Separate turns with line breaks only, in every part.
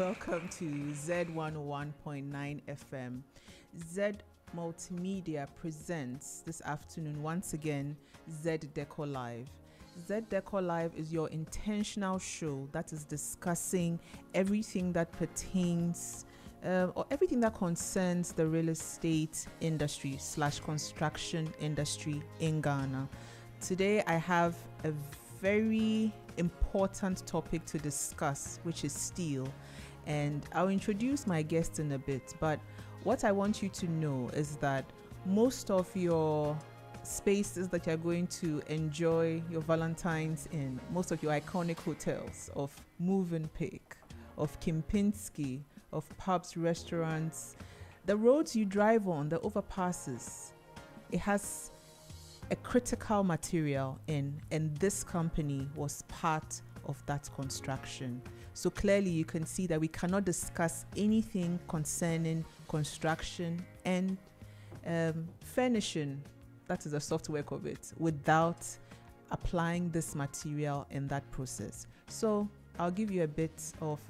welcome to Z101.9 FM. Z Multimedia presents this afternoon once again Z Deco Live. Z Deco Live is your intentional show that is discussing everything that pertains or everything that concerns the real estate industry / construction industry in Ghana. Today I have a very important topic to discuss, which is steel, and I'll introduce my guest in a bit. But what I want you to know is that most of your spaces that you're going to enjoy your Valentine's in, most of your iconic hotels of Movenpick, of Kempinski, of pubs, restaurants, the roads you drive on, the overpasses, it has a critical material in, and this company was part of that construction. So clearly you can see that we cannot discuss anything concerning construction and furnishing, that is the software of it, without applying this material in that process. So I'll give you a bit of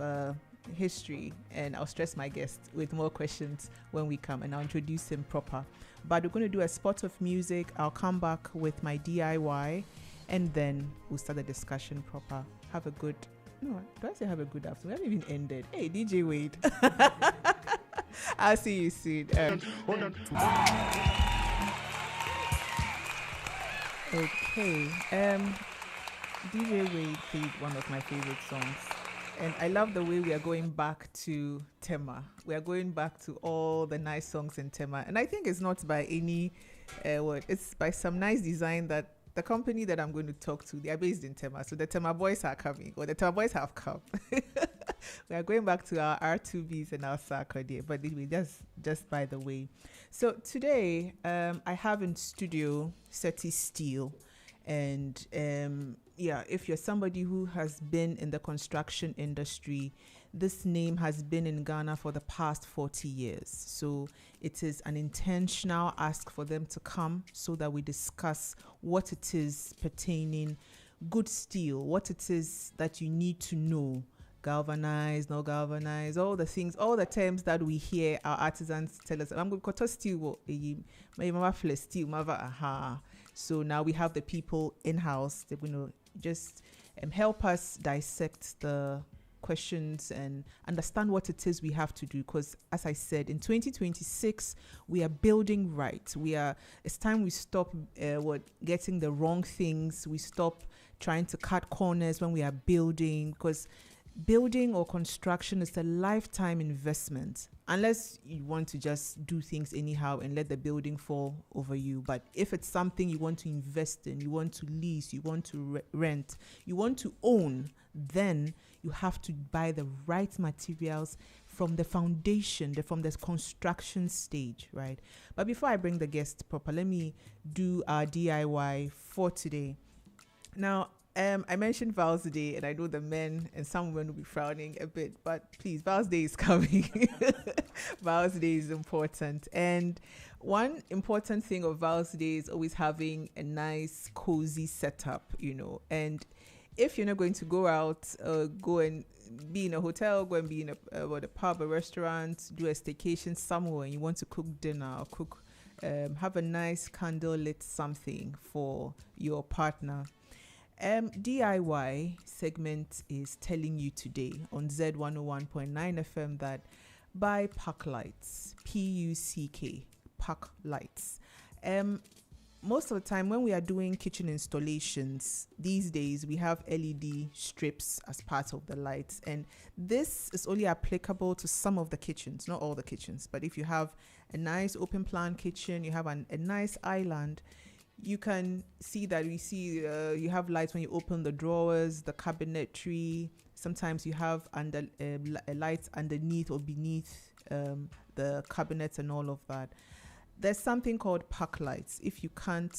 history, and I'll stress my guest with more questions when we come, and I'll introduce him proper. But we're going to do a spot of music. I'll come back with my DIY, and then we'll start the discussion proper. Have a good, no, do I say have a good afternoon? We haven't even ended. Hey, DJ Wade. I'll see you soon. Okay. DJ Wade played one of my favorite songs. And I love the way we are going back to Tema. We are going back to all the nice songs in Tema. And I think it's not by any it's by some nice design that the company that I'm going to talk to, they are based in Tema. So the Tema boys are coming, or the Tema boys have come. We are going back to our R2Bs and our Sarkodie. But anyway, just by the way. So today, I have in studio Seti Steel. And if you're somebody who has been in the construction industry, this name has been in Ghana for the past 40 years. So it is an intentional ask for them to come so that we discuss what it is pertaining good steel, what it is that you need to know, galvanized, not galvanized, all the things, all the terms that we hear our artisans tell us. I'm going to steel, steel, aha. So now we have the people in-house. They're going to just help us dissect the questions and understand what it is we have to do. Because as I said, in 2026, we are building right. It's time we stop getting the wrong things. We stop trying to cut corners when we are building, because building or construction is a lifetime investment, unless you want to just do things anyhow and let the building fall over you. But if it's something you want to invest in, you want to lease, you want to rent, you want to own, then you have to buy the right materials from the foundation, from the construction stage, right? But before I bring the guest proper, let me do our DIY for today. Now, I mentioned Val's Day, and I know the men and some women will be frowning a bit, but please, Val's Day is coming. Val's Day is important. And one important thing of Val's Day is always having a nice, cozy setup, And if you're not going to go out, go and be in a hotel, go and be in a pub, a restaurant, do a staycation somewhere, and you want to cook dinner or have a nice candle-lit something for your partner. DIY segment is telling you today on Z101.9 FM that buy Puck Lights, Puck, Puck Lights. Most of the time when we are doing kitchen installations, these days we have LED strips as part of the lights, and this is only applicable to some of the kitchens, not all the kitchens. But if you have a nice open plan kitchen, you have a nice island, you can see that you have lights when you open the drawers, the cabinetry. Sometimes you have lights underneath or beneath the cabinets and all of that. There's something called Puck Lights. If you can't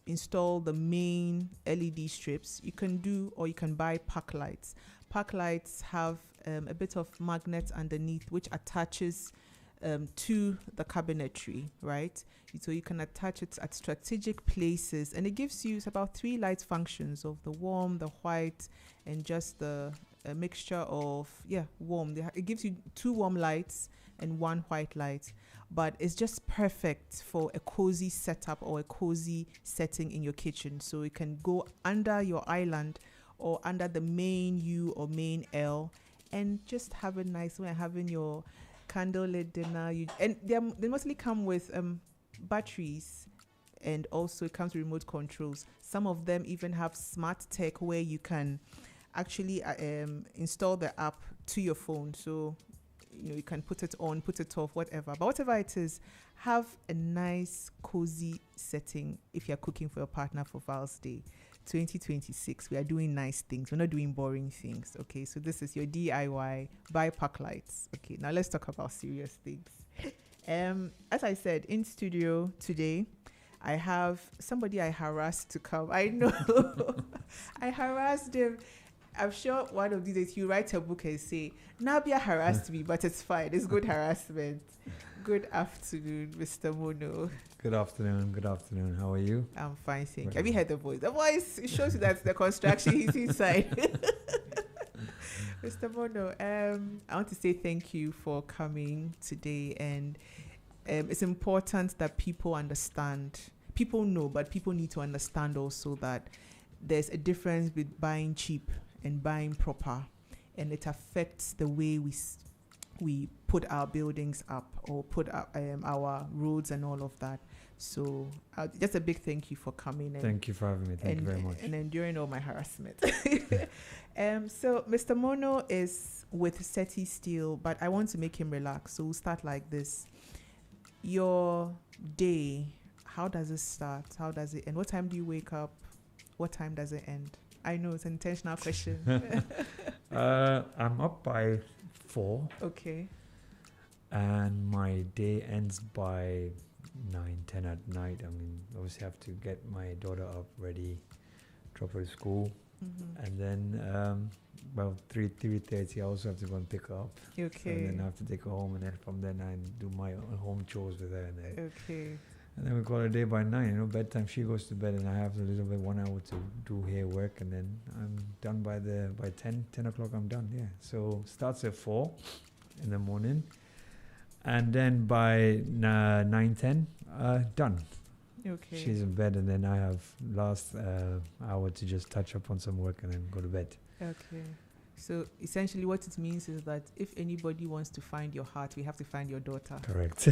install the main LED strips, you can buy Puck Lights. Puck Lights have a bit of magnet underneath which attaches to the cabinetry, right? So you can attach it at strategic places, and it gives you about 3 light functions of the warm, the white, and just the a mixture of warm. It gives you 2 warm lights and 1 white light, but it's just perfect for a cozy setup or a cozy setting in your kitchen. So you can go under your island or under the main U or main L and just have a nice way having your candlelit dinner. And they mostly come with batteries, and also it comes with remote controls. Some of them even have smart tech where you can actually install the app to your phone. So you can put it on, put it off, whatever. But whatever it is, have a nice, cozy setting if you're cooking for your partner for Val's Day 2026. We are doing nice things. We're not doing boring things. Okay, so this is your DIY, buy pack lights. Okay, now let's talk about serious things. As I said, in studio today, I have somebody I harassed to come. I know. I harassed him. I'm sure one of these days he'll write a book and say, Nabia harassed me, but it's fine. It's good harassment. Good afternoon, Mr. Mono.
Good afternoon. Good afternoon. How are you?
I'm fine, thank you. Have you heard the voice? The voice shows you that the construction is inside. Mr. Mono, I want to say thank you for coming today. And it's important that people understand. People know, but people need to understand also that there's a difference with buying cheap and buying proper, and it affects the way we put our buildings up or put up our roads and all of that. So just a big thank you for coming.
Thank you for having me. Thank you very much.
And enduring all my harassment. So Mr. Mono is with SETI Steel, but I want to make him relax. So we'll start like this. Your day, how does it start? How does it end? What time do you wake up? What time does it end? I know it's an intentional question.
I'm up by 4.
Okay.
And my day ends by 9, 10 at night. I mean, obviously I have to get my daughter up, ready, drop her to school. Mm-hmm. And then, 3:30, I also have to go and pick her up.
Okay.
And then I have to take her home, and then from then I do my home chores with her. And then
okay.
And then we call it a day by 9, bedtime. She goes to bed, and I have a little bit 1 hour to do hair work, and then I'm done by 10 o'clock. I'm done. Yeah. So starts at 4 in the morning, and then by 9:10, done.
Okay.
She's in bed, and then I have last hour to just touch up on some work and then go to bed.
Okay. So essentially what it means is that if anybody wants to find your heart, we have to find your daughter.
Correct.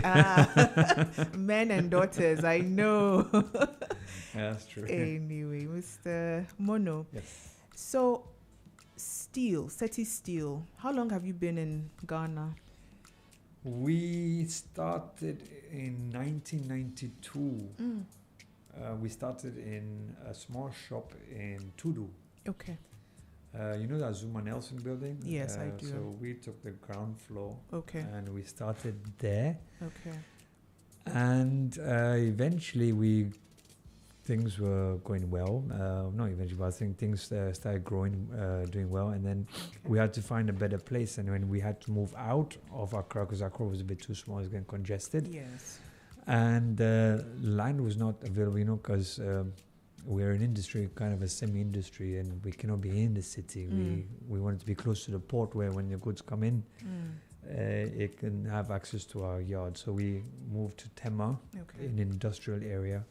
Men and daughters, I know.
Yeah, that's true.
Anyway, Mr. Mono.
Yes.
So SETI Steel, how long have you been in Ghana?
We started in 1992. We started in a small shop in Tudu.
Okay.
You know that Zuma Nelson building?
Yes, I do.
So we took the ground floor.
Okay.
And we started there.
Okay.
And eventually things were going well. Not eventually, but I think things started growing, doing well. And then we had to find a better place. And when we had to move out of Accra, because Accra was a bit too small, it was getting congested.
Yes.
And land was not available, because we're an industry, kind of a semi-industry, and we cannot be in the city. We wanted to be close to the port where when the goods come in, it can have access to our yard. So we moved to Tema, in an industrial area,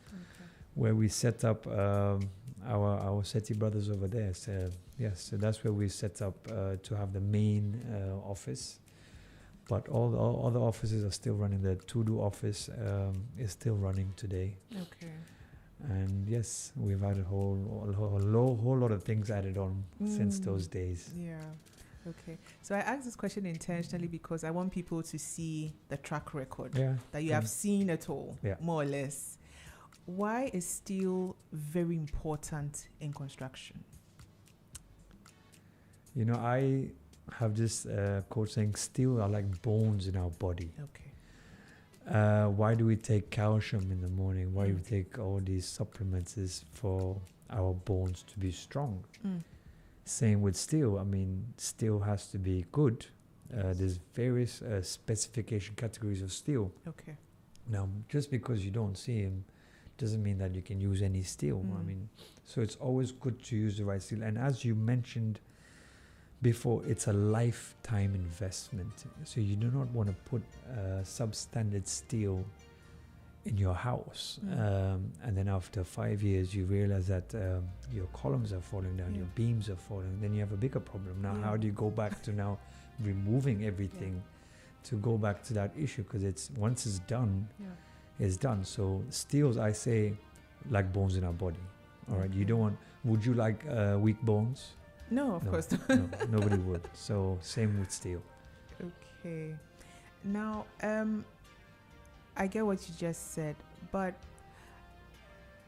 where we set up our SETI brothers over there. So yes, so that's where we set up to have the main office. But all the other offices are still running. The Tudu office is still running today.
Okay.
And yes, we've had a whole lot of things added on since those days.
Yeah. Okay. So I asked this question intentionally because I want people to see the track record that you have seen it all, more or less. Why is steel very important in construction?
I have this quote saying, steel are like bones in our body.
Okay.
Why do we take calcium in the morning? Why do we take all these supplements? Is for our bones to be strong. Same with steel. I mean, steel has to be good. There's various specification categories of steel.
Okay.
Now, just because you don't see them doesn't mean that you can use any steel. I mean, so it's always good to use the right steel. And as you mentioned before, it's a lifetime investment. So you do not want to put substandard steel in your house, and then after 5 years you realize that your columns are falling down, your beams are falling, then you have a bigger problem. Now how do you go back to now removing everything to go back to that issue? Because it's once it's done, it's done. So steels, I say, like bones in our body. All right, you don't want, would you like weak bones?
No, of course not.
No, nobody would. So same with steel.
Okay. Now, I get what you just said, but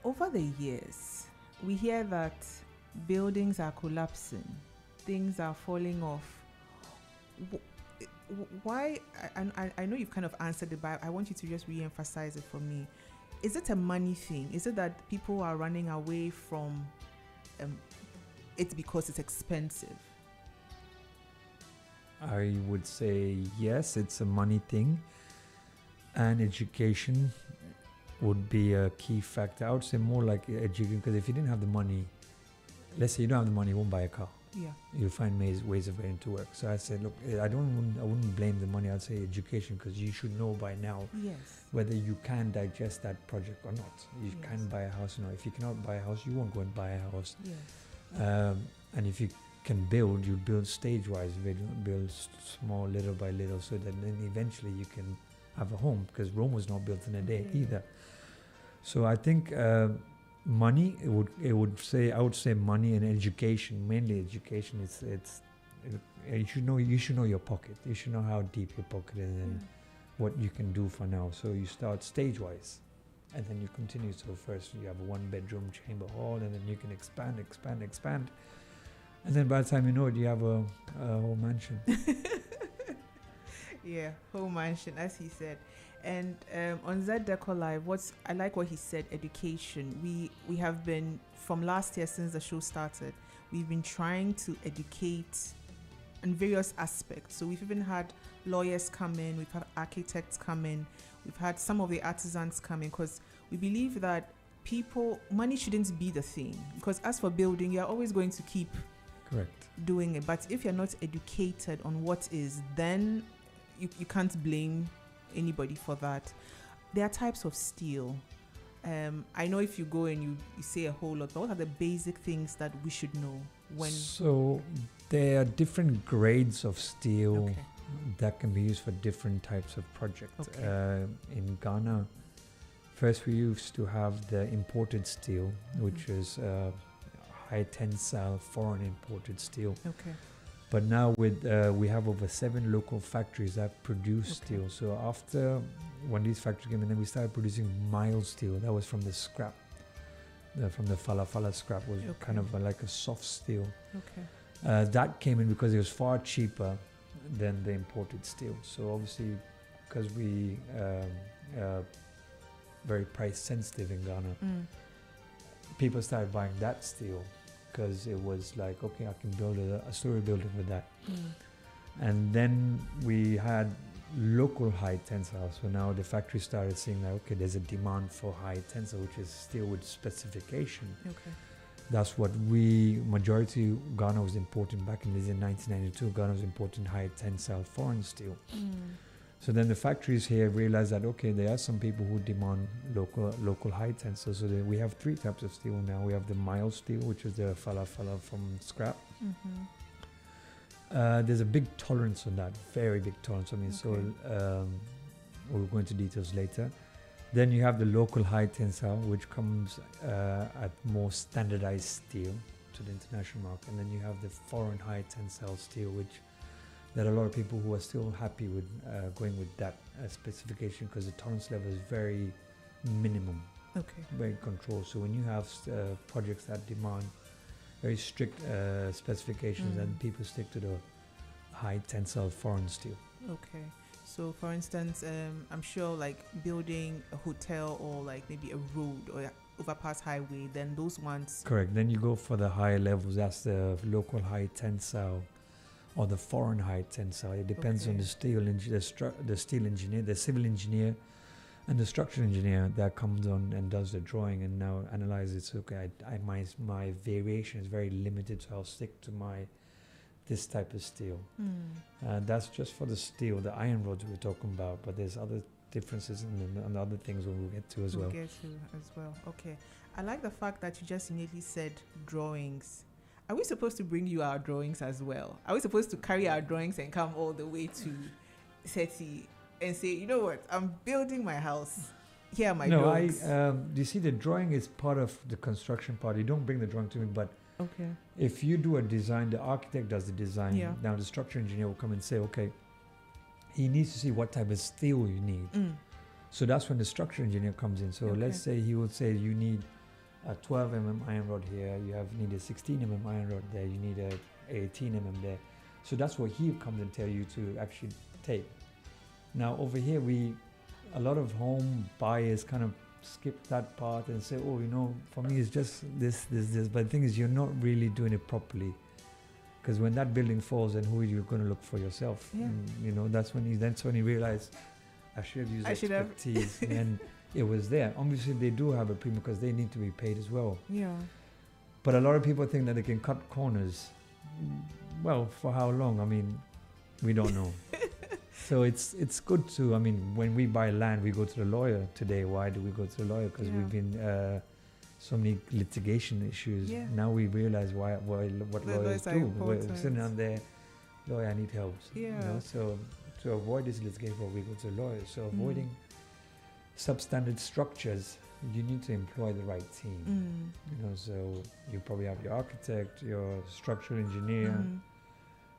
over the years, we hear that buildings are collapsing, things are falling off. Why? I know you've kind of answered it, but I want you to just re-emphasize it for me. Is it a money thing? Is it that people are running away from it because it's expensive?
I would say yes, it's a money thing. And education would be a key factor. I would say more like education, because if you didn't have the money, let's say you don't have the money, you won't buy a car.
Yeah.
You'll find ways of getting to work. So I said, look, I wouldn't blame the money. I'd say education, because you should know by now whether you can digest that project or not. You can buy a house or not. If you cannot buy a house, you won't go and buy a house. And if you can build, you build stage-wise, build small, little by little, so that then eventually you can have a home, because Rome was not built in a day either. So I think money, I would say money and education, mainly education. You should know your pocket. You should know how deep your pocket is and what you can do for now. So you start stage-wise, and then you continue. So first you have a 1-bedroom chamber hall, and then you can expand, and then by the time you know it, you have a whole mansion.
Whole mansion, as he said. And on Z Decor Live, I like what he said, education. We have been, from last year since the show started, we've been trying to educate in various aspects. So we've even had lawyers come in, we've had architects come in, we've had some of the artisans come in, because we believe that money shouldn't be the thing. Because as for building, you're always going to keep doing it. But if you're not educated on what is, then you can't blame anybody for that. There are types of steel. I know if you go and you say a whole lot, but what are the basic things that we should know when?
So there are different grades of steel that can be used for different types of projects. In Ghana, first we used to have the imported steel, which is high tensile foreign imported steel. But now we have over 7 local factories that produce steel. So after, when these factories came in, then we started producing mild steel. That was from the scrap, from the falafala scrap, was kind of like a soft steel. That came in because it was far cheaper than the imported steel. So obviously, because we very price sensitive in Ghana, people started buying that steel, because it was like, okay, I can build a story building with that. And then we had local high tensile. So now the factory started saying that, okay, there's a demand for high tensile, which is steel with specification. That's what majority Ghana was importing back in 1992. Ghana was importing high tensile foreign steel. So then the factories here realized that, okay, there are some people who demand local high tensile. So we have 3 types of steel now. We have the mild steel, which is the falafala from scrap. There's a big tolerance on that, very big tolerance. I mean, so we'll go into details later. Then you have the local high tensile, which comes at more standardized steel to the international market. And then you have the foreign high tensile steel, which there are a lot of people who are still happy with going with that specification, because the tolerance level is very minimum, very controlled. So when you have projects that demand very strict specifications, then people stick to the high tensile foreign steel.
So for instance, I'm sure like building a hotel or like maybe a road or overpass highway, then those ones.
Correct. Then you go for the higher levels. That's the local high tensile or the foreign high tensile. It depends on the steel engineer, the civil engineer, and the structural engineer that comes on and does the drawing and now analyzes. Okay, my variation is very limited, so I'll stick to my this type of steel.
Mm.
That's just for the steel, the iron rods we're talking about, but there's other differences and other things we'll get to as well.
We'll get to as well. Okay. I like the fact that you just immediately said drawings. Are we supposed to bring you our drawings as well? Are we supposed to carry our drawings and come all the way to SETI and say, you know what, I'm building my house. Here are my drawings.
You see, the drawing is part of the construction part. You don't bring the drawing to me, but
Okay.
if you do a design, the architect does the design.
Yeah.
Now the structural engineer will come and say, okay, he needs to see what type of steel you need.
Mm.
So that's when the structural engineer comes in. So
Okay.
let's say he will say you need a 12 iron rod here, you need a 16 iron rod there, you need a 18 there. So that's what he comes and tell you to actually take. Now over here, a lot of home buyers kind of skip that part and say, oh, for me it's just this. But the thing is, you're not really doing it properly. Because when that building falls, then who are you going to look for yourself?
Yeah.
And, that's when he realized, I should have used expertise. And it was there. Obviously, they do have a premium because they need to be paid as well.
Yeah.
But a lot of people think that they can cut corners. Well, for how long? I mean, we don't know. So it's good to, when we buy land, we go to the lawyer today. Why do we go to the lawyer? Because we've been so many litigation issues.
Yeah.
Now we realize what lawyers do. We're sitting on there, lawyer, I need help.
Yeah.
So to avoid this litigation, we go to the lawyer. So avoiding substandard structures, you need to employ the right team. So you probably have your architect, your structural engineer,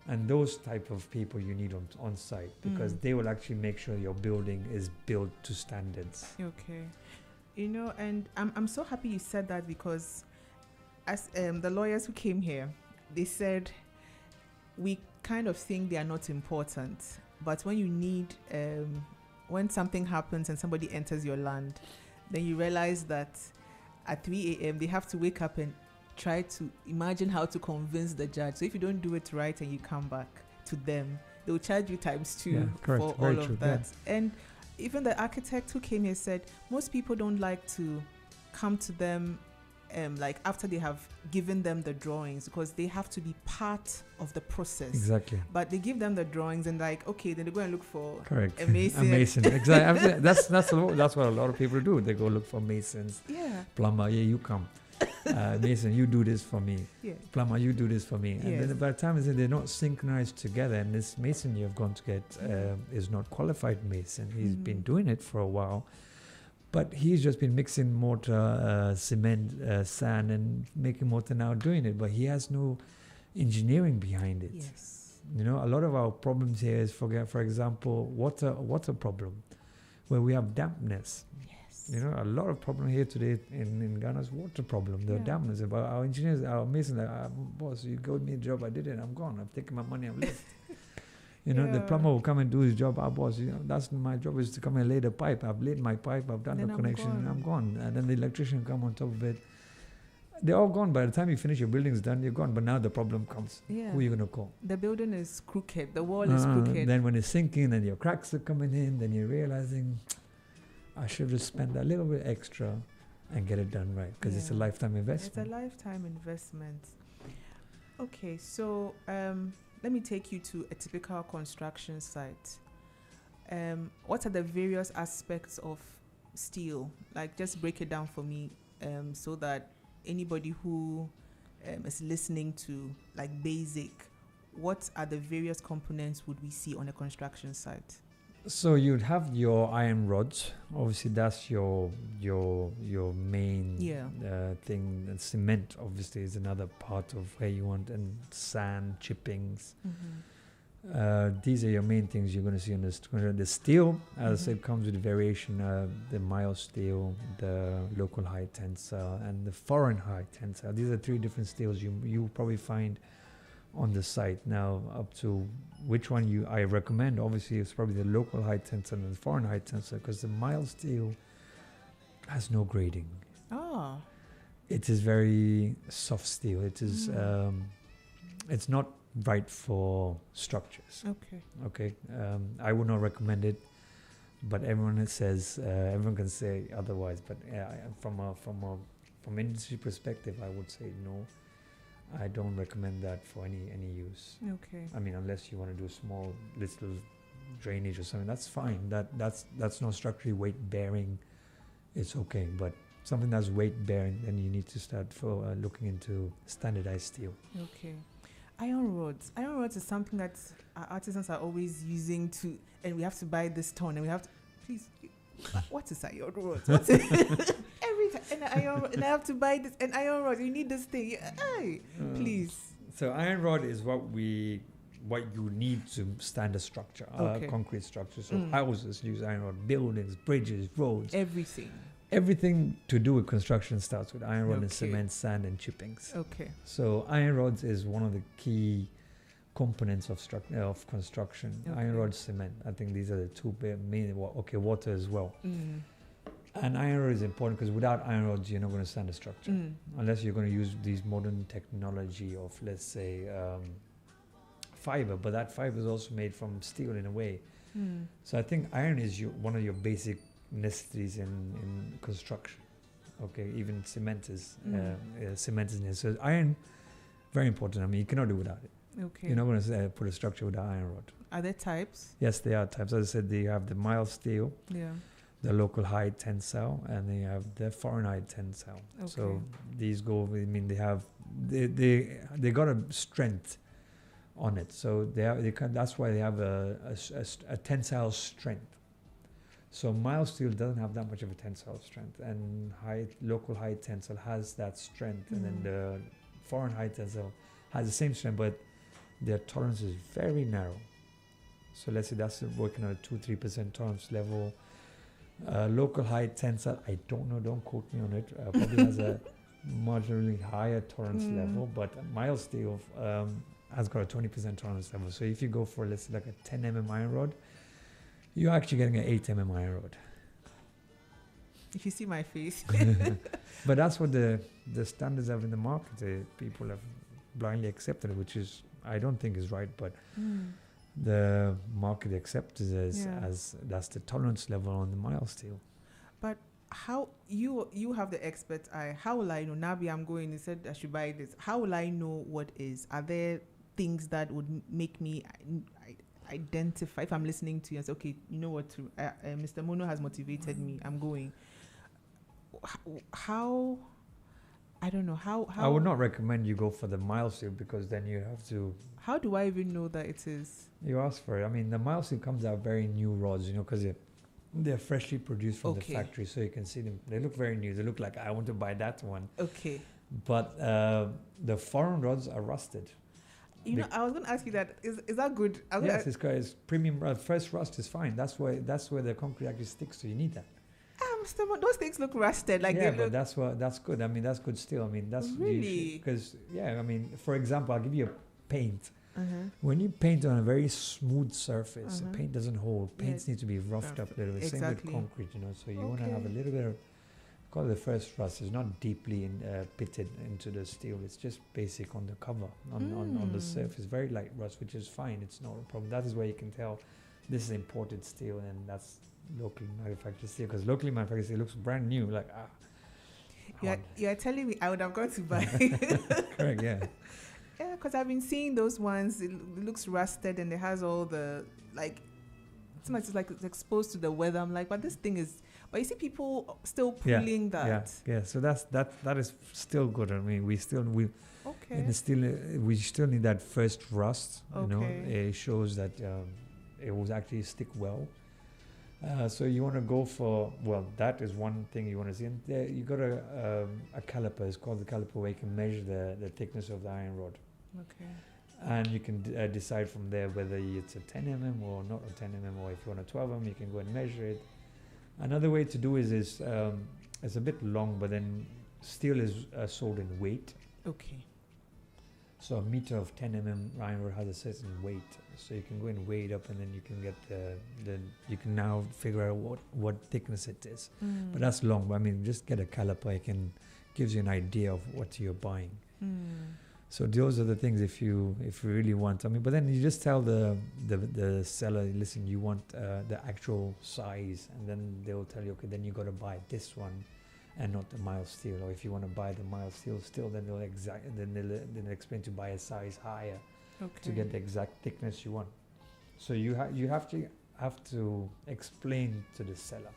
and those type of people you need on site, because they will actually make sure your building is built to standards.
Okay. And I'm so happy you said that, because as the lawyers who came here, they said we kind of think they are not important, but when you need when something happens and somebody enters your land, then you realize that at 3 a.m. they have to wake up and try to imagine how to convince the judge. So if you don't do it right and you come back to them, they will charge you ×2 for all of that. Yeah. And even the architect who came here said most people don't like to come to them like after they have given them the drawings, because they have to be part of the process.
Exactly.
But they give them the drawings and like, okay, then they go and look for
a
mason.
A mason. Exactly. that's what a lot of people do. They go look for masons.
Yeah.
Plumber, you come. Mason, you do this for me.
Yeah.
Plumber, you do this for me. And then by the time they're not synchronized together, and this mason you've gone to get is not qualified mason. He's been doing it for a while, but he's just been mixing mortar, cement, sand, and making mortar now doing it. But he has no engineering behind it.
Yes.
A lot of our problems here is, for example, water problem, where we have dampness. A lot of problem here today in Ghana's water problem. The dampness. But our engineers, our masons, boss, you gave me a job, I did it, I'm gone. I've taken my money, I've left. The plumber will come and do his job. Our boss, that's my job, is to come and lay the pipe. I've laid my pipe, I've done the connection, and I'm gone. And then the electrician come on top of it. They're all gone. By the time you finish your building's done, you're gone. But now the problem comes.
Yeah.
Who are you going to call?
The building is crooked. The wall is crooked.
Then when it's sinking and your cracks are coming in, then you're realizing, I should just spend a little bit extra and get it done right, because it's a lifetime investment.
It's a lifetime investment. Okay, so let me take you to a typical construction site. What are the various aspects of steel? Like, just break it down for me so that anybody who is listening to, like, basic, what are the various components would we see on a construction site?
So you'd have your iron rods. Obviously, that's your main thing. And cement, obviously, is another part of where you want, and sand, chippings. These are your main things you're going to see on this. The steel, as I said, comes with variation. The mild steel, the local high tensile, and the foreign high tensile. These are 3 different steels you probably find on the site. Now, up to which one I recommend, obviously, it's probably the local high tensile and the foreign high tensile, because the mild steel has no grading. It is very soft steel. It is it's not right for structures. Okay. I would not recommend it, but everyone says everyone can say otherwise. But from industry perspective, I would say no. I don't recommend that for any use.
Okay.
I mean, unless you want to do small little drainage or something, that's fine. That's not structurally weight bearing. It's okay, but something that's weight bearing, then you need to start for looking into standardized steel.
Okay. Iron rods. Iron rods is something that our artisans are always using to, and we have to buy this ton, and we have to. Please, what is iron rods? What's it? Every time, and I have to buy this, and iron rod. You need this thing. Hey, please.
So iron rod is what you need to stand a structure,
Okay.
concrete structure. So houses use iron rod, buildings, bridges, roads.
Everything.
Everything to do with construction starts with iron rod and
Okay.
cement, sand, and chippings.
Okay.
So iron rods is one of the key components of construction.
Okay.
Iron rod, cement. I think these are the two main. Water as well.
Mm.
And iron rod is important because without iron rods, you're not going to stand a structure unless you're going to use these modern technology of, let's say, fiber. But that fiber is also made from steel in a way. So I think iron is one of your basic necessities in construction. Okay, even cement is cement is necessary. So iron, very important. I mean, you cannot do without it.
Okay.
You're not going to put a structure without iron rod.
Are there types?
Yes, there are types. As I said, they have the mild steel,
Yeah.
the local high tensile, and they have the foreign high tensile. So
Okay.
these go. I mean, they got a strength on it. So that's why they have a tensile strength. So mild steel doesn't have that much of a tensile strength, and local high tensile has that strength, and then the foreign high tensile has the same strength, but their tolerance is very narrow. So let's say that's working on a 2-3% tolerance level. Local high tensile, I don't know, don't quote me on it. Probably has a marginally higher tolerance level, but mild steel has got a 20% tolerance level. So if you go for, let's say, like a 10 mm iron rod, you're actually getting an 8 mm iron rod.
If you see my face.
But that's what the standards have in the market. People have blindly accepted it, which is, I don't think is right, but the market accepts it as that's the tolerance level on the mild steel.
But how you have the expert eye? How will I know? Nabi, I'm going. He said I should buy this. How will I know what is? Are there things that would make me identify if I'm listening to you and say, okay, you know what? Mr. Mono has motivated me. I'm going. How? I don't know how.
I would not recommend you go for the mild steel because then you have to.
How do I even know that it is?
You ask for it. I mean, the mild steel comes out very new rods, because they're freshly produced from the factory, so you can see them. They look very new. They look like I want to buy that one.
Okay.
But the foreign rods are rusted.
I was going to ask you that. Is that good?
Yes, it's premium. First rust is fine. That's where the concrete actually sticks. So you need that.
Those things look rusted.
But that's good. I mean, that's good still. I mean, that's
really
because I mean, for example, I'll give you a paint. When you paint on a very smooth surface, the paint doesn't hold. Paints need to be roughed up a little bit.
Exactly.
Same with concrete, So you want to have a little bit of, call it the first rust. It's not deeply pitted into the steel. It's just basic on the cover, on the surface. Very light rust, which is fine. It's not a problem. That is where you can tell this is imported steel and that's locally manufactured steel. Because locally manufactured steel looks brand new. Like
you're telling me I would have gone to buy.
Correct. Yeah.
Yeah, because I've been seeing those ones. It looks rusted and it has all the it's like it's exposed to the weather. I'm like, but this thing is. But you see people still pulling that.
Yeah. So that is still good. I mean, we still need that first rust. It shows that it will actually stick well. So you want to go for that is one thing you want to see. And you got a caliper. It's called the caliper, where you can measure the thickness of the iron rod.
Okay.
And you can decide from there whether it's a 10 mm or not a 10 mm, or if you want a 12 mm, you can go and measure it. Another way to do is it's a bit long, but then steel is sold in weight.
Okay.
So a meter of 10 mm iron rod has a certain weight, so you can go and weigh it up, and then you can get you can now figure out what thickness it is. But that's long. But I mean, just get a caliper. It gives you an idea of what you're buying. So those are the things if you really want. I mean, but then you just tell the seller, listen, you want the actual size, and then they'll tell you, okay, then you got to buy this one, and not the mild steel. Or if you want to buy the mild steel still, then they'll explain to buy a size higher to get the exact thickness you want. So you have to explain to the seller,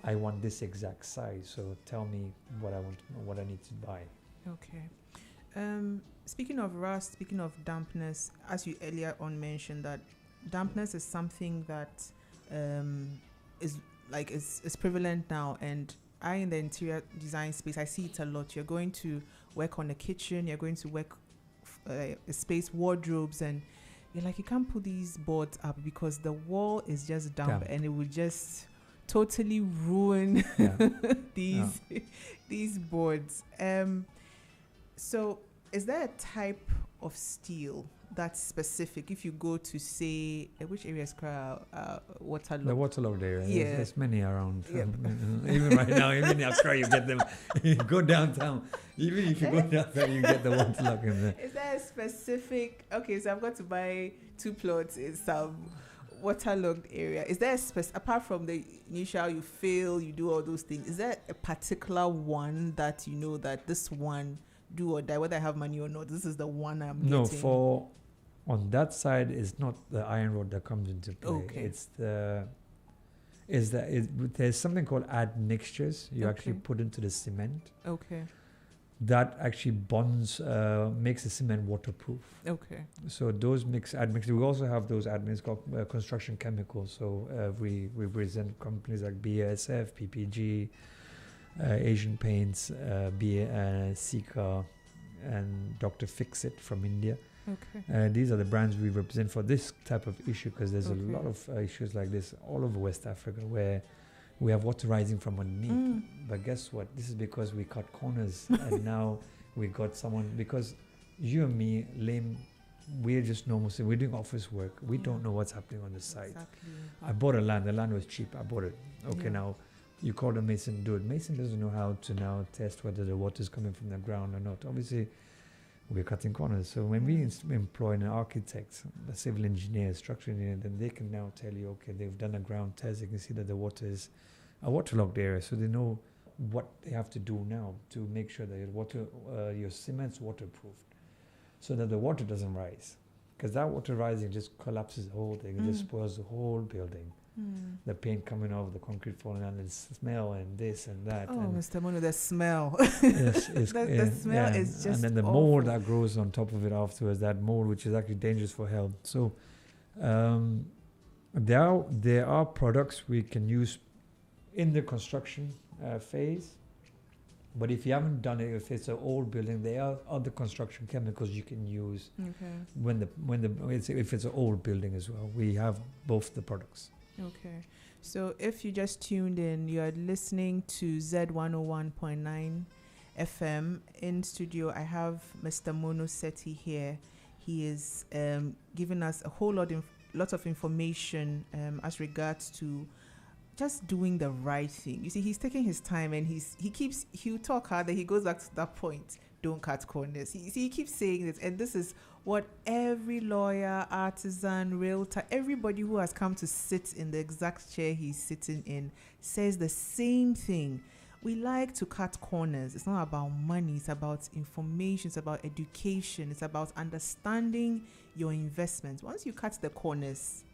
I want this exact size, so tell me what I need to buy.
Okay. Speaking of rust, speaking of dampness, as you earlier on mentioned, that dampness is something that is prevalent now, and I, in the interior design space, I see it a lot. You're going to work on a kitchen, you're going to work a space, wardrobes, and you're like, you can't put these boards up because the wall is just damp. And it will just totally ruin these boards. So is there a type of steel that's specific? If you go to, say, which area is waterlogged?
The waterlogged area.
Yeah.
There's many around.
Yep.
Even right now, even in Accra, you get them. You go downtown. Even if you go downtown, you get the waterlogged in there.
Is there a specific... Okay, so I've got to buy 2 plots in some waterlogged area. Is there apart from the initial, you fail, you do all those things, is there a particular one that you know that this one do or die, whether I have money or not, this is the one I'm getting?
No, for on that side, it's not the iron rod that comes into play.
Okay.
There's something called admixtures you actually put into the cement.
Okay.
That actually bonds, makes the cement waterproof.
Okay.
So those admixtures, we also have those admixtures called construction chemicals. So we represent companies like BASF, PPG, Asian Paints, Sika, and Dr. Fixit from India.
Okay.
These are the brands we represent for this type of issue, because there's a lot of issues like this all over West Africa where we have water rising from underneath. But guess what? This is because we cut corners and now we got someone, because you and me, lame, we're just normal. So we're doing office work. We don't know what's happening on the site.
Exactly.
I bought a land. The land was cheap. I bought it. Okay, now you call the mason, do it. Mason doesn't know how to now test whether the water is coming from the ground or not. Obviously, we're cutting corners. So when we employ an architect, a civil engineer, a structural engineer, then they can now tell you, okay, they've done a ground test. They can see that the water is a waterlogged area. So they know what they have to do now to make sure that your cement's waterproofed, so that the water doesn't rise. Because that water rising just collapses the whole thing. It just spoils the whole building. The paint coming off, the concrete falling down, and the smell and this and that.
Oh,
and
Mr. Mono, the smell.
yes,
the smell is just
and then the mold that grows on top of it afterwards, that mold which is actually dangerous for health. So there are products we can use in the construction phase, but if you haven't done it, if it's an old building, there are other construction chemicals you can use. If it's an old building as well, we have both the products.
Okay, so if you just tuned in, you are listening to Z101.9 FM. In studio, I have Mr. Mono Sethi here. He is giving us a whole lot of information as regards to just doing the right thing. You see, he's taking his time, and he'll talk hard, then he goes back to that point. Don't cut corners. He keeps saying this, and this is what every lawyer, artisan, realtor, everybody who has come to sit in the exact chair he's sitting in says the same thing. We like to cut corners. It's not about money. It's about information. It's about education. It's about understanding your investments. Once you cut the corners,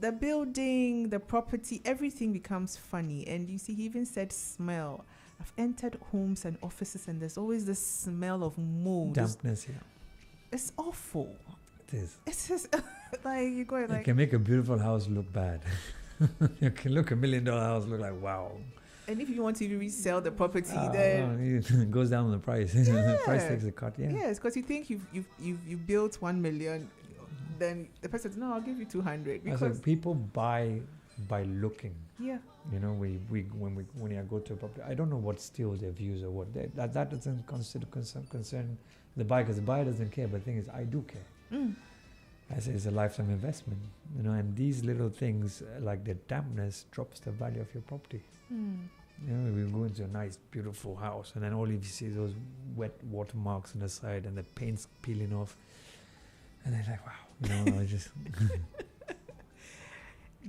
the building, the property, everything becomes funny. And you see, he even said smell. I've entered homes and offices, and there's always this smell of mold.
Dampness,
It's awful.
It is.
It's just like you go like.
It can make a beautiful house look bad. You can look $1 million house look like wow.
And if you want to resell the property, then
it goes down the price. The price takes a cut.
Yes, because you think you've built 1 million, then the person says, no, I'll give you 200. Because
people buy by looking.
Yeah.
You know, when I go to a property, I don't know what steel they've used or what. That doesn't concern the buyer, because the buyer doesn't care. But the thing is, I do care. I say it's a lifetime investment, you know, and these little things like the dampness drops the value of your property. You know, we go into a nice, beautiful house, and then all you see is those wet watermarks on the side and the paint's peeling off, and they're like, wow, you know, I just.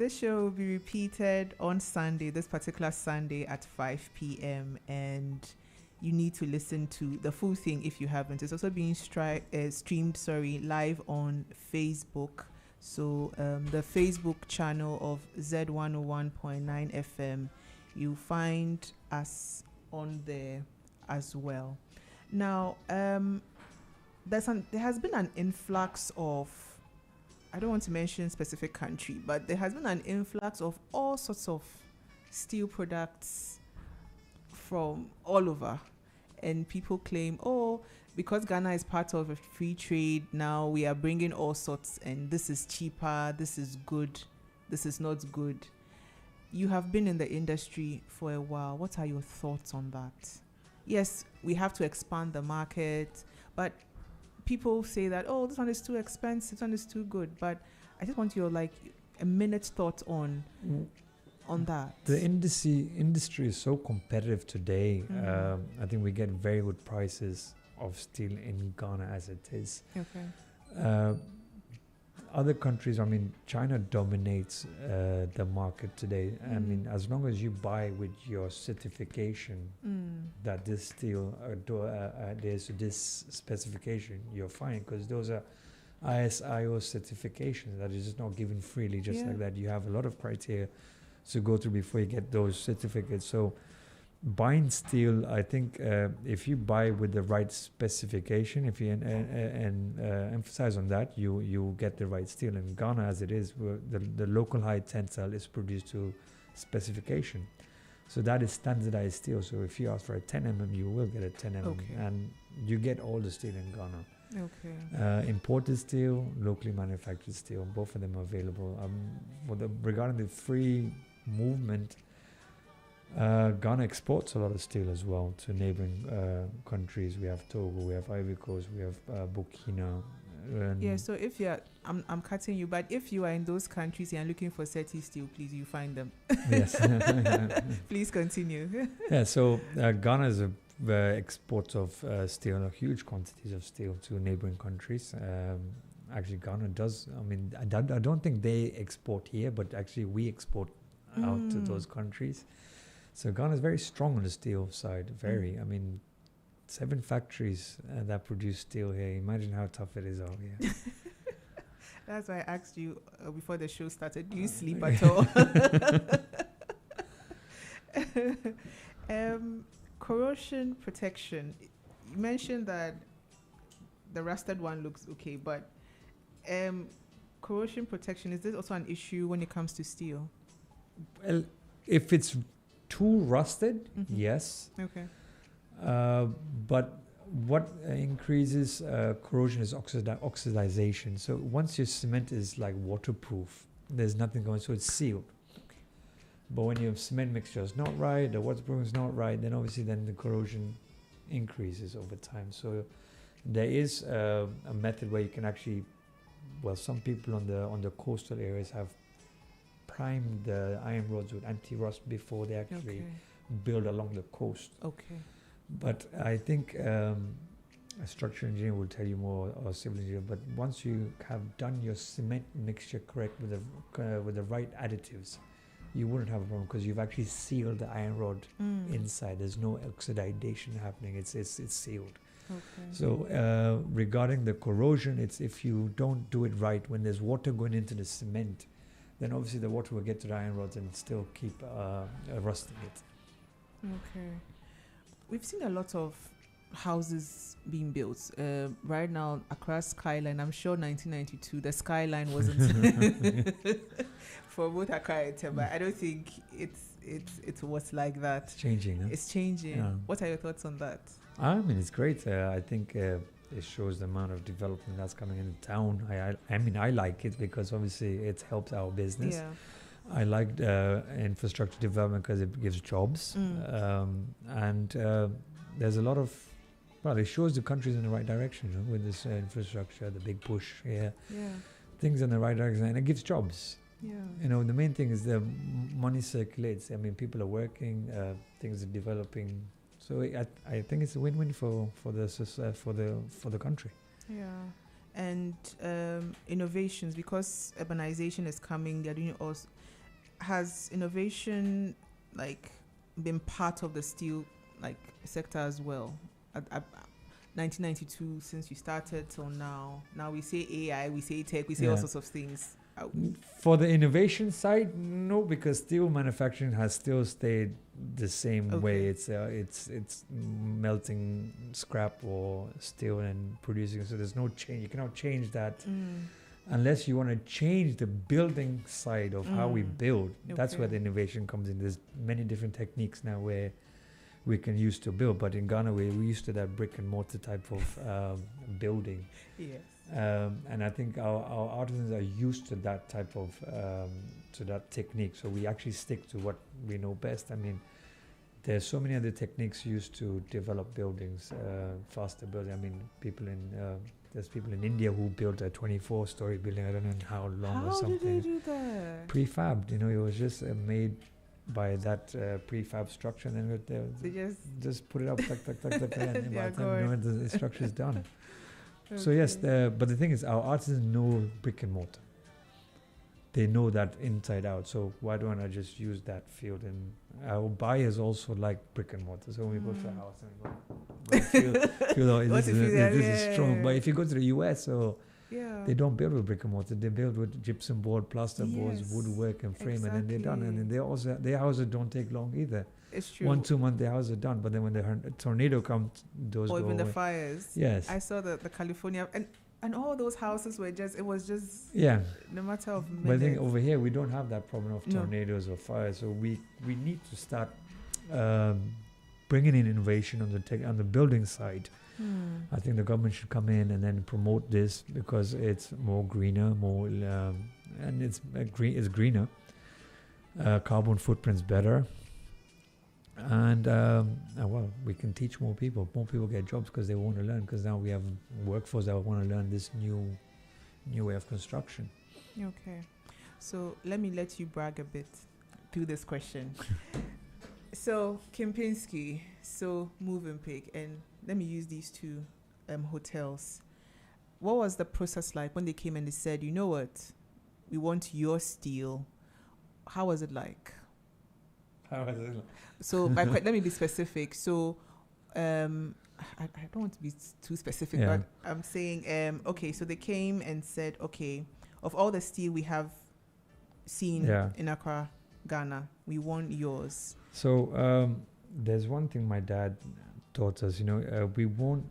This show will be repeated on Sunday, this particular Sunday at 5 p.m. And you need to listen to the full thing if you haven't. It's also being streamed live on Facebook. So the Facebook channel of Z101.9 FM, you find us on there as well. Now, there has been an influx of, I don't want to mention specific country, but there has been an influx of all sorts of steel products from all over. And people claim, because Ghana is part of a free trade, now we are bringing all sorts, and this is cheaper, this is good, this is not good. You have been in the industry for a while. What are your thoughts on that? Yes, we have to expand the market, but people say that, this one is too expensive, this one is too good. But I just want your a minute thought on that.
The industry is so competitive today. I think we get very good prices of steel in Ghana as it is.
Okay.
Other countries, China dominates the market today. As long as you buy with your certification that this steel adheres to this specification, you're fine, because those are ISIO certifications that is just not given freely, just like that. You have a lot of criteria to go through before you get those certificates. So buying steel, I think if you buy with the right specification, if you emphasize on that, you get the right steel. In Ghana, as it is, the local high tensile is produced to specification. So that is standardized steel. So if you ask for a 10 mm, you will get a 10 mm.
Okay.
And you get all the steel in Ghana.
Okay.
Imported steel, locally manufactured steel, both of them are available. Regarding the free movement, Ghana exports a lot of steel as well to neighboring countries. We have Togo, we have Ivory Coast, we have Burkina.
So if you're, I'm cutting you, but if you are in those countries and looking for SETI steel, please, you find them.
Yes.
Please continue.
Yeah, so Ghana is exports of steel, huge quantities of steel to neighboring countries. Actually, Ghana does. I don't think they export here, but actually we export out to those countries. So Ghana is very strong on the steel side. Very. 7 factories that produce steel here. Imagine how tough it is out here.
That's why I asked you before the show started, do you sleep at all? Corrosion protection. You mentioned that the rusted one looks okay, but corrosion protection, is this also an issue when it comes to steel?
Well, if it's too rusted, yes.
Okay.
But what increases corrosion is oxidization. So once your cement is waterproof, there's nothing going, so it's sealed.
Okay.
But when your cement mixture is not right, the waterproofing is not right, then obviously the corrosion increases over time. So there is a method where you can actually, some people on the coastal areas have primed the iron rods with anti-rust before they actually build along the coast.
Okay.
But I think a structural engineer will tell you more, or civil engineer. But once you have done your cement mixture correct with the right additives, you wouldn't have a problem, because you've actually sealed the iron rod inside. There's no oxidation happening. It's sealed.
Okay.
So regarding the corrosion, it's if you don't do it right, when there's water going into the cement, then obviously the water will get to the iron rods and still keep rusting it.
Okay. We've seen a lot of houses being built. Right now, across Skyline, I'm sure 1992, the Skyline wasn't for both Accra and Tema. I don't think it was like that.
It's changing. Huh?
It's changing.
Yeah.
What are your thoughts on that?
It's great. I think it shows the amount of development that's coming into town. I like it because obviously it helps our business.
Yeah.
I like infrastructure development because it gives jobs. And there's a lot of, it shows the country's in the right direction, with this infrastructure, the big push here.
Yeah.
Things in the right direction, and it gives jobs.
Yeah.
The main thing is the money circulates. People are working, things are developing. So I think it's a win-win for the country.
Yeah. And innovations, because urbanization is coming, they're doing also. Has innovation like been part of the steel like sector as well? At 1992, since you started till now. Now we say AI, we say tech, we say all
Yeah.
sorts of things.
For the innovation side, no, because steel manufacturing has still stayed the same way.
Okay.
It's melting scrap or steel and producing. So there's no change. You cannot change that unless you want to change the building side of how we build. That's where
Okay.
the innovation comes in. There's many different techniques now where we can use to build, but in Ghana we used to that brick and mortar type of building.
Yes.
And I think our artisans are used to that type of to that technique, so we actually stick to what we know best. I mean, there's so many other techniques used to develop buildings, faster building. I mean, there's people in India who built a 24-story building. I don't know how long or
How
something.
did they do that?
Prefabbed, it was just made by that prefab structure, and then
They
just put it up, tuck, tuck, tuck, tuck, and then by
Yeah,
the time you know it, the structure is done. So yes,
Okay.
but the thing is, our artisans know brick and mortar. They know that inside out. So why don't I just use that field? And our buyers also like brick and mortar. So when we go to a house and we feel oh,
Want
this
to feel that,
is strong. But
yeah.
if you go to the US,
Yeah.
they don't build with brick and mortar. They build with gypsum board, plaster boards,
Yes,
woodwork, and frame, and then they're done. And then they also their houses don't take long either.
It's true.
1-2 months, their houses are done. But then when the tornado comes, those
Or
go
even the
away.
fires.
Yes.
I saw the California and all those houses were it was just
Yeah.
no matter of
But I think
minutes.
over here we don't have that problem of
No.
tornadoes or fires, so we need to start bringing in innovation on the building side. I think the government should come in and then promote this because it's more greener, and it's greener. Carbon footprint's better, and well, we can teach more people. More people get jobs because they want to learn. Because now we have workforce that want to learn this new way of construction.
Okay. So let me let you brag a bit through this question. So Kempinski, so Movenpick, and let me use these two hotels. What was the process like when they came and they said, you know what, we want your steel? How was it like? So let me be specific. So I don't want to be too specific,
Yeah.
but I'm saying, okay, so they came and said, okay, of all the steel we have seen in Accra, Ghana, we want yours.
So there's one thing my dad taught us, we won't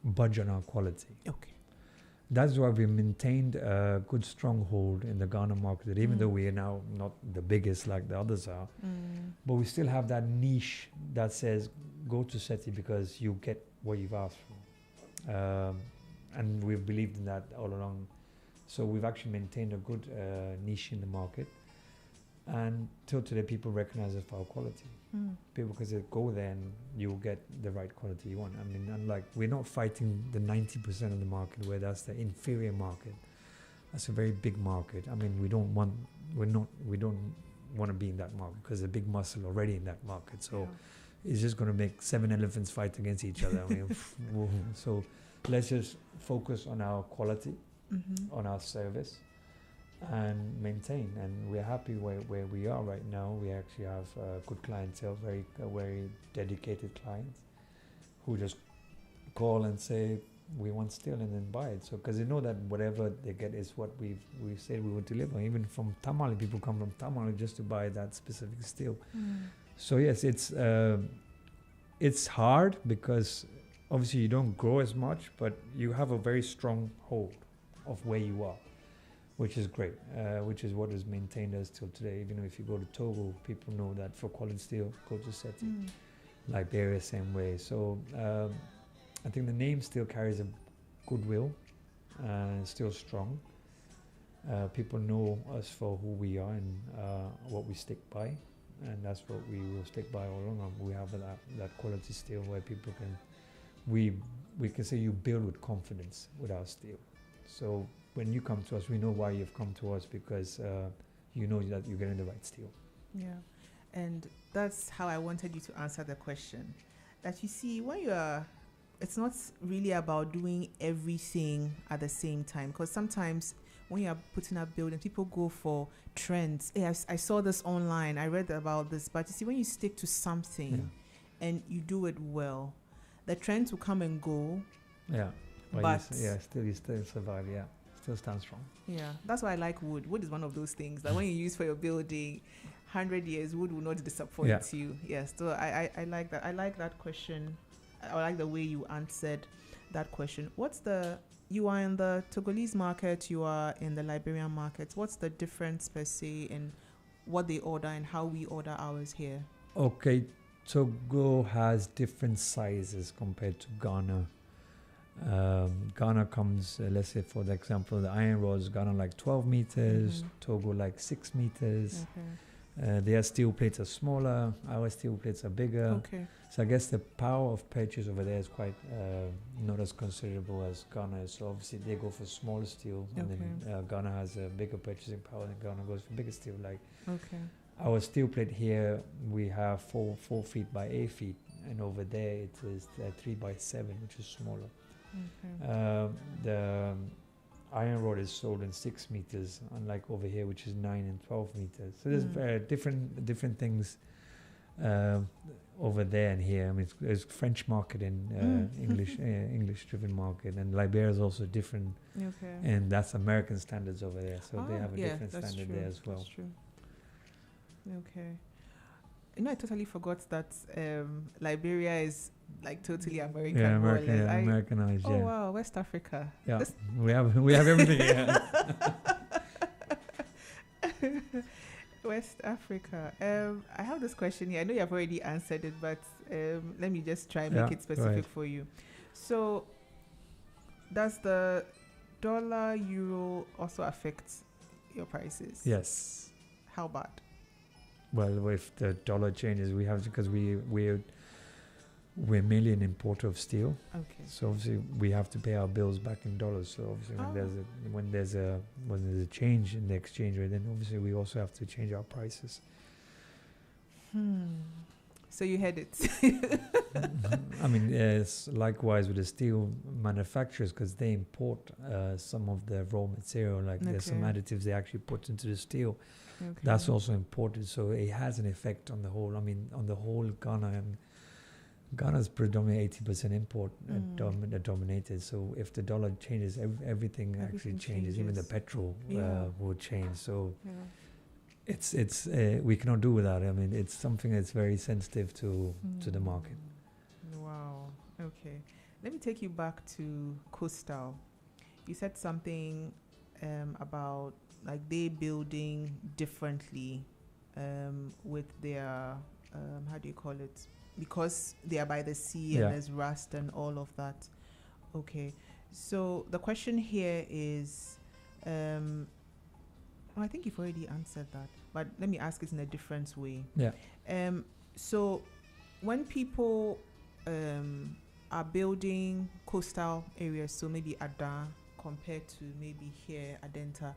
budge on our quality.
Okay.
That's why we maintained a good stronghold in the Ghana market, even though we are now not the biggest like the others are. But we still have that niche that says, go to SETI because you get what you've asked for. And we've believed in that all along. So we've actually maintained a good niche in the market. And till today, people recognize us for our quality. People can say, go there and you'll get the right quality you want. I mean, unlike, we're not fighting the 90% of the market where that's the inferior market. That's a very big market. I mean, we don't want to be in that market because there's a big muscle already in that market. So it's just going to make 7 elephants fight against each other. I mean, so let's just focus on our quality, on our service, and maintain. And we're happy where we are right now. We actually have good clientele, very dedicated clients who just call and say, we want steel, and then buy it. So because they know that whatever they get is what we said we would deliver. Even from Tamale, people come from Tamale just to buy that specific steel. So yes, it's hard because obviously you don't grow as much, but you have a very strong hold of where you are, which is great, which is what has maintained us till today. Even if you go to Togo, people know that for quality steel, go to SETI. Liberia, same way. So I think the name still carries a goodwill and still strong. People know us for who we are and what we stick by, and that's what we will stick by all along. We have that quality steel where people can, we can say you build with confidence with our steel. So when you come to us, we know why you've come to us, because you know that you're getting the right steel.
Yeah, and that's how I wanted you to answer the question. That you see, when you are it's not really about doing everything at the same time, because sometimes when you're putting up buildings, people go for trends. Hey, I saw this online, I read about this, but you see, when you stick to something and you do it well, the trends will come and go.
Yeah.
But
You still survive. Yeah, still stand strong.
yeah, that's why I like wood. Wood is one of those things that when you use for your building, 100 years, wood will not disappoint you. Yes, so I like that. I like that question. I like the way you answered that question. You are in the Togolese market, you are in the Liberian market. What's the difference per se in what they order and how we order ours here?
Okay, Togo has different sizes compared to Ghana. Ghana comes, let's say for the example, the iron rods, Ghana like 12 meters, Togo like 6 meters. Their steel plates are smaller, our steel plates are bigger.
Okay.
So I guess the power of purchase over there is quite not as considerable as Ghana is. So obviously they go for smaller steel, and then Ghana has a bigger purchasing power, and Ghana goes for bigger steel. Like our steel plate here, we have 4 feet by 8 feet, and over there it is 3 by 7, which is smaller. The iron rod is sold in 6 meters, unlike over here, which is 9 and 12 meters. So there's different things over there and here. I mean, there's French market and English driven market, and Liberia is also different, and that's American standards over there. So they have a different standard there as well.
That's true. Okay. You know, I totally forgot that Liberia is like totally American.
Yeah, Americanized.
Oh wow, West Africa.
Yeah, we have everything. Yeah.
West Africa. I have this question here. I know you have already answered it, but let me just try and make it specific for you. So, does the dollar euro also affect your prices?
Yes.
How bad?
Well, if the dollar changes, we have to, because we're mainly an importer of steel.
Okay.
So obviously we have to pay our bills back in dollars. So obviously when there's a change in the exchange rate, then obviously we also have to change our prices.
So you had it.
I mean, it's likewise with the steel manufacturers, because they import some of the raw material. Like there's some additives they actually put into the steel. That's also imported, so it has an effect on the whole. I mean, on the whole, Ghana's predominantly 80% import dominated. So if the dollar changes, everything actually changes. Even the petrol will change. So it's we cannot do without it. I mean, it's something that's very sensitive to the market.
Wow. Okay. Let me take you back to Coastal. You said something about like they building differently with their how do you call it, because they are by the sea and there's rust and all of that. Okay, so the question here is I think you've already answered that, but let me ask it in a different way. So when people are building coastal areas, so maybe Ada compared to maybe here Adenta,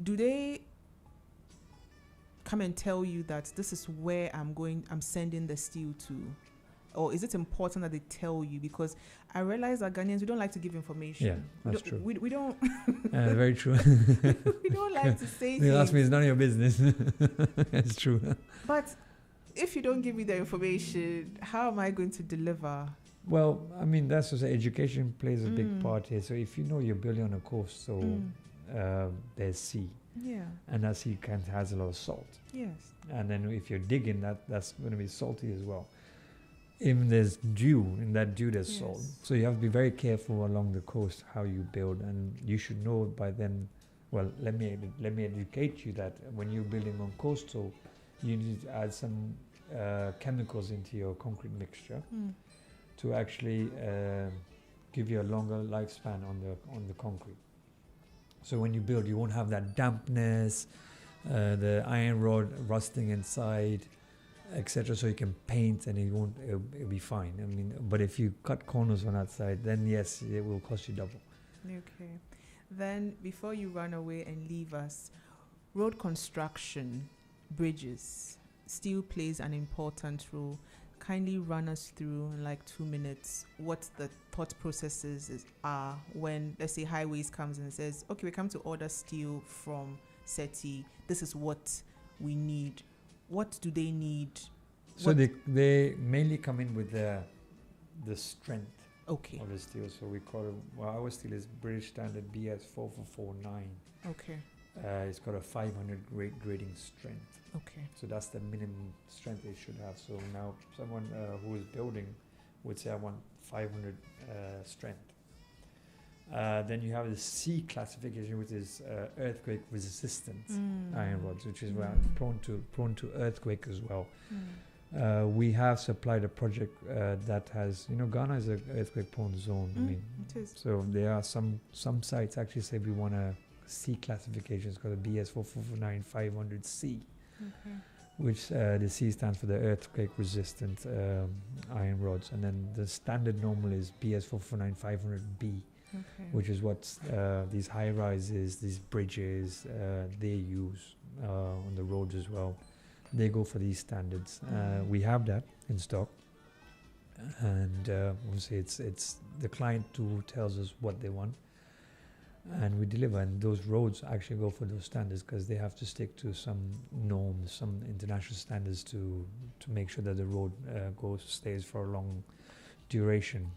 do they come and tell you that this is where I'm sending the steel to? Or is it important that they tell you? Because I realize that Ghanaians, we don't like to give information.
Yeah, that's true.
We don't.
Very true.
We don't like to say things.
You ask me, it's none of your business. It's true.
But if you don't give me the information, how am I going to deliver?
Well, I mean, that's just education plays a big part here. So if you know you're building on a coast, so there's sea.
Yeah.
And that sea has a lot of salt.
Yes.
And then if you're digging, that's going to be salty as well. Even there's dew, in that dew there's salt. So you have to be very careful along the coast how you build, and you should know by then. Well, let me educate you that when you're building on coastal, you need to add some chemicals into your concrete mixture to actually give you a longer lifespan on the concrete. So when you build, you won't have that dampness, the iron rod rusting inside, etc. So you can paint and it'll be fine. I mean, but if you cut corners on that side, then yes, it will cost you double.
Okay. Then before you run away and leave us, road construction, bridges, steel plays an important role. kindly run us through in like 2 minutes what the thought processes are when, let's say, Highways comes and says, okay, we come to order steel from SETI. This is what we need. What do they need?
So they mainly come in with the strength
Okay.
of the steel. So we call it, well, our steel is British Standard BS 4449.
Okay.
It's got a 500 grading strength.
Okay.
So that's the minimum strength they should have. So now someone who is building would say, I want 500 strength. Then you have the C classification, which is earthquake resistant iron rods, which is prone to earthquake as well. We have supplied a project that has, Ghana is an earthquake prone zone. I mean,
it is.
so there are some sites actually say we want a C classification. It's called a BS 4449 500C, which the C stands for the earthquake resistant iron rods, and then the standard normal is BS 4449 500B. Which is what these high rises, these bridges, they use on the roads as well. They go for these standards. We have that in stock, and obviously it's the client who tells us what they want, and we deliver. And those roads actually go for those standards because they have to stick to some norms, some international standards to make sure that the road stays for a long duration.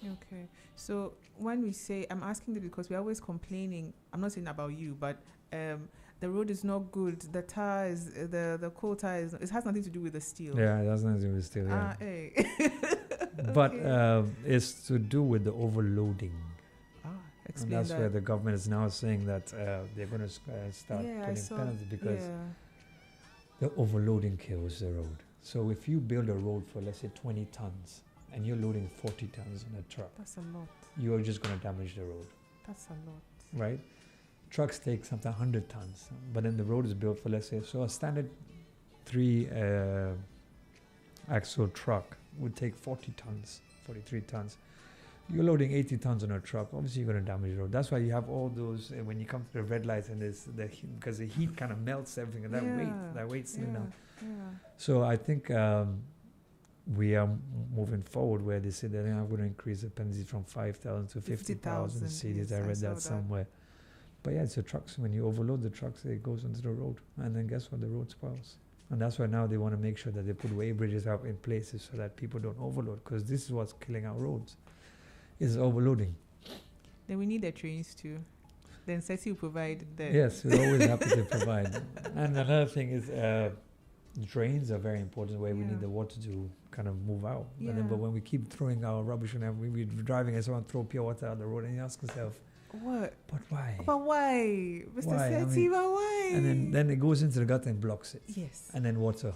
Okay. So when we say, I'm asking this because we're always complaining, I'm not saying about you, but the road is not good, the tar is, the coal tar is, it has nothing to do with the steel.
Yeah, it has nothing to do with steel, yeah.
Hey.
But it's to do with the overloading.
Explain
and that's
that.
where the government is now saying that they're going to start putting penalties because the overloading kills the road. So if you build a road for, let's say, 20 tons, and you're loading 40 tons in a truck,
that's a lot.
You're just going to damage the road.
That's a lot.
Right? Trucks take sometimes 100 tons, but then the road is built for, let's say, so a standard 3 axle truck would take 40 tons, 43 tons. You're loading 80 tons on a truck, obviously you're going to damage the road. That's why you have all those, when you come to the red lights and there's the heat, because the heat kind of melts everything, and that weight's still down. So I think we are moving forward where they say that they're going to increase the penalty from 5,000 to 50,000 cedis. Yes, I read that somewhere. But yeah, it's the trucks. When you overload the trucks, it goes onto the road. And then guess what? The road spoils. And that's why now they want to make sure that they put way bridges out in places so that people don't overload. Because this is what's killing our roads, is overloading.
Then we need the trains too. Then SETI will provide the...
Yes, we're always happy to provide. And another thing is drains are very important where we need the water to kind of move out. But when we keep throwing our rubbish and we're driving and someone throw pure water on the road and you ask yourself,
what?
But why?
But why? Mr. SETI, but why?
And then it goes into the gutter and blocks it.
Yes.
And then water.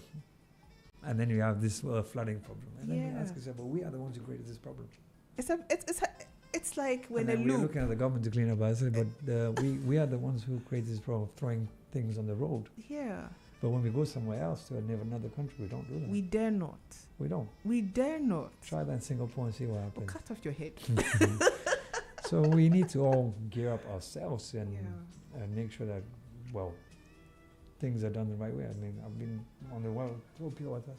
And then you have this flooding problem. And then you ask yourself, but we are the ones who created this problem.
It's like when
and we're looking at the government to clean up. I said, but we are the ones who created this problem of throwing things on the road.
Yeah.
But when we go somewhere else to another country, we don't do that.
We dare not.
We don't.
We dare not.
Try that in Singapore and see what happens.
Cut off your head.
So we need to all gear up ourselves and make sure that, well, things are done the right way. I mean, I've been on the throw pure water.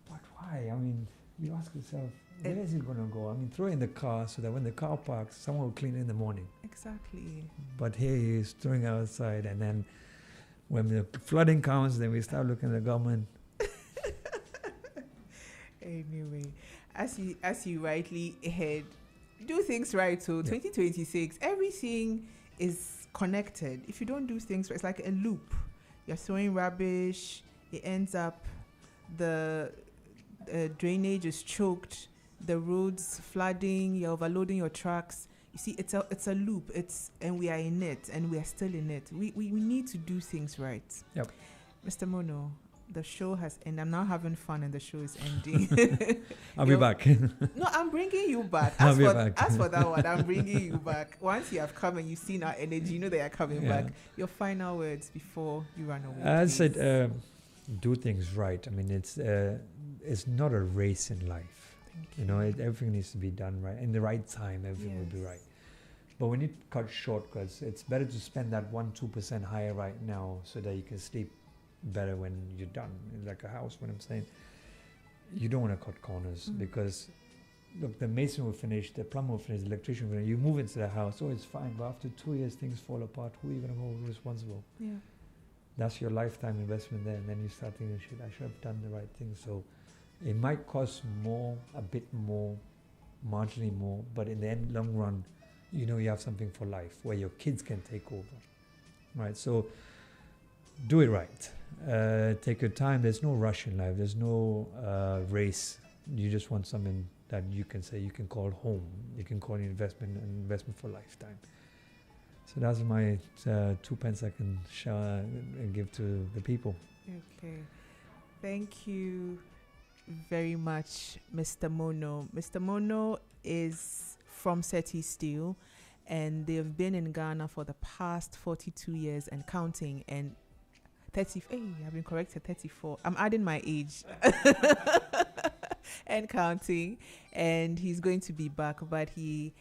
But why? I mean, you ask yourself, where is it going to go? I mean, throw it in the car so that when the car parks, someone will clean it in the morning.
Exactly.
But here he is throwing it outside, and then when the flooding comes, then we start looking at the government.
Anyway, as you rightly heard, do things right. So 2026, everything is connected. If you don't do things right, it's like a loop. You're throwing rubbish, it ends up, the drainage is choked, the roads flooding, you're overloading your trucks. You see, it's a loop. And we are in it, and we are still in it. We need to do things right.
Yep.
Mr. Mono, the show has ended. I'm now having fun, and the show is ending.
I'll be back.
No, I'm bringing you back. As for that one, I'm bringing you back. Once you have come and you've seen our energy, you know they are coming back. Your final words before you run away.
I said, do things right. I mean, it's not a race in life. You know, everything needs to be done right. In the right time, everything will be right. But we need to cut short because it's better to spend that 1-2% higher right now so that you can sleep better when you're done. Like a house, what I'm saying. you don't want to cut corners because, look, the mason will finish, the plumber will finish, the electrician will finish. You move into the house, oh, it's fine, but after 2 years, things fall apart. Who are you going to hold responsible?
Yeah.
That's your lifetime investment there, and then you start thinking, shit, I should have done the right thing. So it might cost more, a bit more, marginally more, but in the end, long run, you know you have something for life where your kids can take over, right? So do it right. Take your time. There's no rush in life. There's no race. You just want something that you can say you can call home. You can call an investment for lifetime. So that's my 2 pence I can share and give to the people.
Okay. Thank you very much, Mr. Mono. Mr. Mono is from SETI Steel, and they've been in Ghana for the past 42 years and counting, and 30. Hey, I've been corrected, 34. I'm adding my age. And counting. And he's going to be back, but he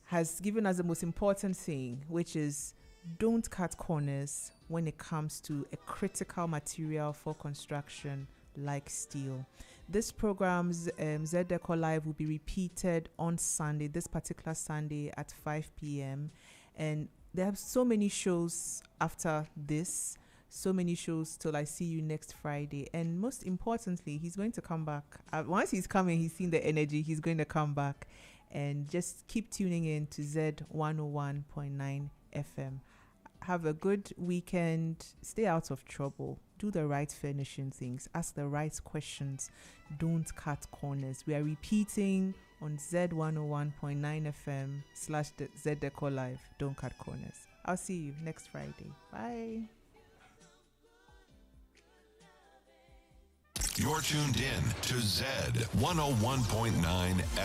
has given us the most important thing, which is don't cut corners when it comes to a critical material for construction like steel. This program's Z Decor Live will be repeated on Sunday, this particular Sunday at 5 p.m. And there are so many shows after this, so many shows till I see you next Friday. And most importantly, he's going to come back. Once he's coming, he's seen the energy, he's going to come back. And just keep tuning in to Z 101.9 FM. Have a good weekend. Stay out of trouble. Do the right finishing things. Ask the right questions. Don't cut corners. We are repeating on Z 101.9 FM / Z Decor Live. Don't cut corners. I'll see you next Friday. Bye.
You're tuned in to Z 101.9